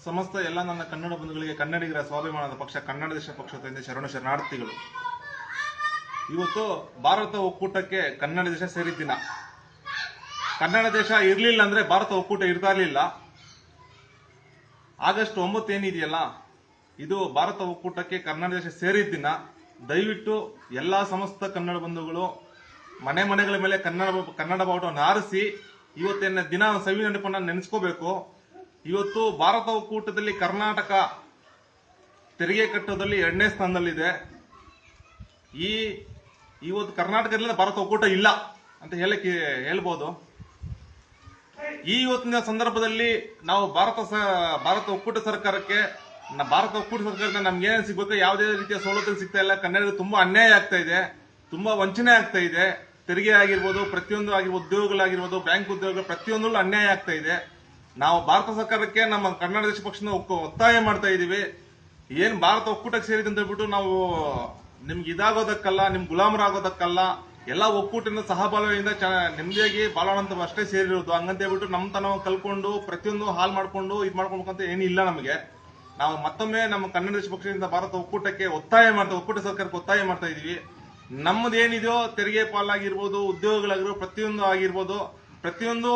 ಸಮಸ್ತ ಎಲ್ಲ ನನ್ನ ಕನ್ನಡ ಬಂಧುಗಳಿಗೆ ಕನ್ನಡಿಗರ ಸ್ವಾಭಿಮಾನದ ಪಕ್ಷ ಕನ್ನಡ ದೇಶ ಪಕ್ಷದಿಂದ ಶರಣಾರ್ಥಿಗಳು. ಇವತ್ತು ಭಾರತ ಒಕ್ಕೂಟಕ್ಕೆ ಕನ್ನಡ ದೇಶ ಸೇರಿದ ದಿನ. ಕನ್ನಡ ದೇಶ ಇರಲಿಲ್ಲ ಅಂದ್ರೆ ಭಾರತ ಒಕ್ಕೂಟ ಇರ್ತಾ ಇರಲಿಲ್ಲ. ಆಗಸ್ಟ್ 9 ಏನಿದೆಯಲ್ಲ, ಇದು ಭಾರತ ಒಕ್ಕೂಟಕ್ಕೆ ಕನ್ನಡ ದೇಶ ಸೇರಿದ ದಿನ. ದಯವಿಟ್ಟು ಎಲ್ಲಾ ಸಮಸ್ತ ಕನ್ನಡ ಬಂಧುಗಳು ಮನೆ ಮನೆಗಳ ಮೇಲೆ ಕನ್ನಡ ಬಾವುಟವನ್ನು ಹಾರಿಸಿ ಇವತ್ತಿನ ದಿನ ಸವಿ ನೆನಪನ್ನ ನೆನೆಸ್ಕೋಬೇಕು. ಇವತ್ತು ಭಾರತ ಒಕ್ಕೂಟದಲ್ಲಿ ಕರ್ನಾಟಕ ತೆರಿಗೆ ಕಟ್ಟೋದಲ್ಲಿ 2ನೇ ಸ್ಥಾನದಲ್ಲಿದೆ. ಇವತ್ತು ಕರ್ನಾಟಕದಲ್ಲಿ ಭಾರತ ಒಕ್ಕೂಟ ಇಲ್ಲ ಅಂತ ಹೇಳ್ಬೋದು. ಇವತ್ತಿನ ಸಂದರ್ಭದಲ್ಲಿ ನಾವು ಭಾರತ ಒಕ್ಕೂಟ ಸರ್ಕಾರಕ್ಕೆ ನಮ್ಗೆ ಏನೇನು ಸಿಗ್ಬೇಕು, ಯಾವುದೇ ರೀತಿಯ ಸವಲತ್ತುಗಳು ಸಿಗ್ತಾ ಇಲ್ಲ. ಕನ್ನಡಿಗರಿಗೆ ತುಂಬಾ ಅನ್ಯಾಯ ಆಗ್ತಾ ಇದೆ, ತುಂಬಾ ವಂಚನೆ ಆಗ್ತಾ ಇದೆ. ತೆರಿಗೆ ಆಗಿರ್ಬೋದು, ಪ್ರತಿಯೊಂದು ಆಗಿರ್ಬೋದು, ಉದ್ಯೋಗಗಳಾಗಿರ್ಬೋದು, ಬ್ಯಾಂಕ್ ಉದ್ಯೋಗ, ಪ್ರತಿಯೊಂದರಲ್ಲೂ ಅನ್ಯಾಯ ಆಗ್ತಾ ಇದೆ. ನಾವು ಭಾರತ ಸರ್ಕಾರಕ್ಕೆ ನಮ್ಮ ಕನ್ನಡ ದೇಶ ಪಕ್ಷದ ಒತ್ತಾಯ ಮಾಡ್ತಾ ಇದೀವಿ. ಏನ್ ಭಾರತ ಒಕ್ಕೂಟಕ್ಕೆ ಸೇರಿದೆ ಅಂತ ಹೇಳ್ಬಿಟ್ಟು ನಾವು ನಿಮ್ಗೆ ಇದಾಗೋದಕ್ಕಲ್ಲ, ನಿಮ್ ಗುಲಾಮರಾಗೋದಕ್ಕಲ್ಲ, ಎಲ್ಲ ಒಕ್ಕೂಟದಿಂದ ಸಹಬಾಳ್ವೆಯಿಂದ ನೆಮ್ಮದಿಯಾಗಿ ಬಾಳೋಣ ಅಂತ ಅಷ್ಟೇ ಸೇರಿರೋದು. ಹಂಗಂತ ಹೇಳ್ಬಿಟ್ಟು ನಮ್ಮತನ ಕಲ್ಕೊಂಡು ಪ್ರತಿಯೊಂದು ಹಾಲ್ ಮಾಡ್ಕೊಂಡು ಮಾಡ್ಕೊಬೇಕಂತ ಏನಿಲ್ಲ ನಮಗೆ. ನಾವು ಮತ್ತೊಮ್ಮೆ ನಮ್ಮ ಕನ್ನಡ ದೇಶ ಪಕ್ಷದಿಂದ ಭಾರತ ಒಕ್ಕೂಟಕ್ಕೆ ಒಕ್ಕೂಟ ಸರ್ಕಾರಕ್ಕೆ ಒತ್ತಾಯ ಮಾಡ್ತಾ ಇದೀವಿ. ನಮ್ಮದು ಏನಿದೆಯೋ ತೆರಿಗೆ ಪಾಲಾಗಿರ್ಬೋದು, ಉದ್ಯೋಗಗಳಾಗಿರ್ಬೋದು, ಪ್ರತಿಯೊಂದು ಆಗಿರ್ಬೋದು, ಪ್ರತಿಯೊಂದು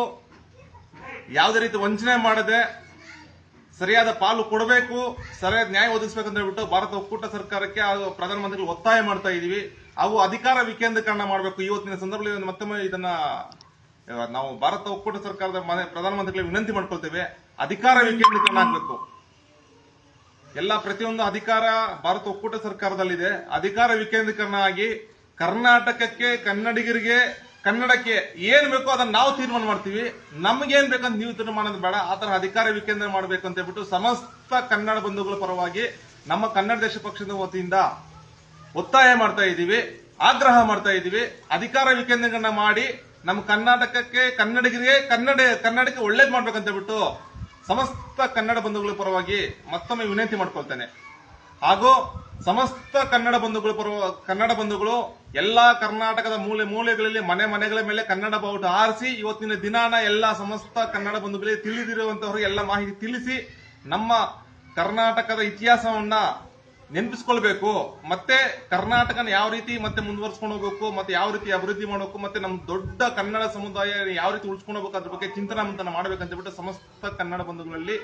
ಯಾವುದೇ ರೀತಿ ವಂಚನೆ ಮಾಡದೆ ಸರಿಯಾದ ಪಾಲು ಕೊಡಬೇಕು, ಸರಿಯಾದ ನ್ಯಾಯ ಒದಗಿಸಬೇಕಂತ ಹೇಳ್ಬಿಟ್ಟು ಭಾರತ ಒಕ್ಕೂಟ ಸರ್ಕಾರಕ್ಕೆ ಹಾಗೂ ಪ್ರಧಾನಮಂತ್ರಿಗಳು ಒತ್ತಾಯ ಮಾಡ್ತಾ ಇದೀವಿ. ಅವು ಅಧಿಕಾರ ವಿಕೇಂದ್ರೀಕರಣ ಮಾಡಬೇಕು. ಇವತ್ತಿನ ಸಂದರ್ಭದಲ್ಲಿ ಮತ್ತೊಮ್ಮೆ ಇದನ್ನ ನಾವು ಭಾರತ ಒಕ್ಕೂಟ ಸರ್ಕಾರದ ಪ್ರಧಾನಮಂತ್ರಿಗಳಿಗೆ ವಿನಂತಿ ಮಾಡ್ಕೊಳ್ತೇವೆ. ಅಧಿಕಾರ ವಿಕೇಂದ್ರೀಕರಣ ಆಗಬೇಕು. ಎಲ್ಲ ಪ್ರತಿಯೊಂದು ಅಧಿಕಾರ ಭಾರತ ಒಕ್ಕೂಟ ಸರ್ಕಾರದಲ್ಲಿದೆ. ಅಧಿಕಾರ ವಿಕೇಂದ್ರೀಕರಣ ಆಗಿ ಕರ್ನಾಟಕಕ್ಕೆ, ಕನ್ನಡಿಗರಿಗೆ, ಕನ್ನಡಕ್ಕೆ ಏನ್ ಬೇಕೋ ಅದನ್ನ ನಾವು ತೀರ್ಮಾನ ಮಾಡ್ತೀವಿ. ನಮ್ಗೇನ್ ಬೇಕಂತ ನೀವು ತೀರ್ಮಾನ ಬೇಡ. ಆತರ ಅಧಿಕಾರ ವಿಕೇಂದ್ರ ಮಾಡಬೇಕು ಅಂತ ಹೇಳ್ಬಿಟ್ಟು ಸಮಸ್ತ ಕನ್ನಡ ಬಂಧುಗಳ ಪರವಾಗಿ ನಮ್ಮ ಕನ್ನಡ ದೇಶ ಪಕ್ಷದ ವತಿಯಿಂದ ಒತ್ತಾಯ ಮಾಡ್ತಾ ಇದೀವಿ, ಆಗ್ರಹ ಮಾಡ್ತಾ ಇದೀವಿ. ಅಧಿಕಾರ ವಿಕೇಂದ್ರೀಕರಣ ಮಾಡಿ ನಮ್ಮ ಕರ್ನಾಟಕಕ್ಕೆ, ಕನ್ನಡಿಗರಿಗೆ, ಕನ್ನಡಕ್ಕೆ ಒಳ್ಳೇದ್ ಮಾಡ್ಬೇಕಂತ ಹೇಳ್ಬಿಟ್ಟು ಸಮಸ್ತ ಕನ್ನಡ ಬಂಧುಗಳ ಪರವಾಗಿ ಮತ್ತೊಮ್ಮೆ ವಿನಂತಿ ಮಾಡ್ಕೊಳ್ತೇನೆ. ಹಾಗೂ ಸಮಸ್ತ ಕನ್ನಡ ಬಂಧುಗಳು ಎಲ್ಲಾ ಕರ್ನಾಟಕದ ಮೂಲೆಗಳಲ್ಲಿ ಮನೆಗಳ ಮೇಲೆ ಕನ್ನಡ ಬಾವುಟ ಹಾರಿಸಿ ಇವತ್ತಿನ ದಿನಾನ ಎಲ್ಲಾ ಸಮಸ್ತ ಕನ್ನಡ ಬಂಧುಗಳಿಗೆ ತಿಳಿದಿರುವಂತವ್ರಿಗೆ ಎಲ್ಲ ಮಾಹಿತಿ ತಿಳಿಸಿ ನಮ್ಮ ಕರ್ನಾಟಕದ ಇತಿಹಾಸವನ್ನ ನೆನಪಿಸ್ಕೊಳ್ಬೇಕು. ಮತ್ತೆ ಕರ್ನಾಟಕನ ಯಾವ ರೀತಿ ಮತ್ತೆ ಮುಂದುವರ್ಸ್ಕೊಂಡು ಹೋಗ್ಬೇಕು, ಮತ್ತೆ ಯಾವ ರೀತಿ ಅಭಿವೃದ್ಧಿ ಮಾಡಬೇಕು, ಮತ್ತೆ ನಮ್ಮ ದೊಡ್ಡ ಕನ್ನಡ ಸಮುದಾಯ ಯಾವ ರೀತಿ ಉಳಿಸ್ಕೊಂಡು ಹೋಗ್ಬೇಕು, ಅದ್ರ ಬಗ್ಗೆ ಚಿಂತನ ಮಂಥನ ಮಾಡ್ಬೇಕಂತ ಹೇಳ್ಬಿಟ್ಟು ಸಮಸ್ತ ಕನ್ನಡ ಬಂಧುಗಳಲ್ಲಿ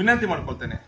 ವಿನಂತಿ ಮಾಡ್ಕೊಳ್ತೇನೆ.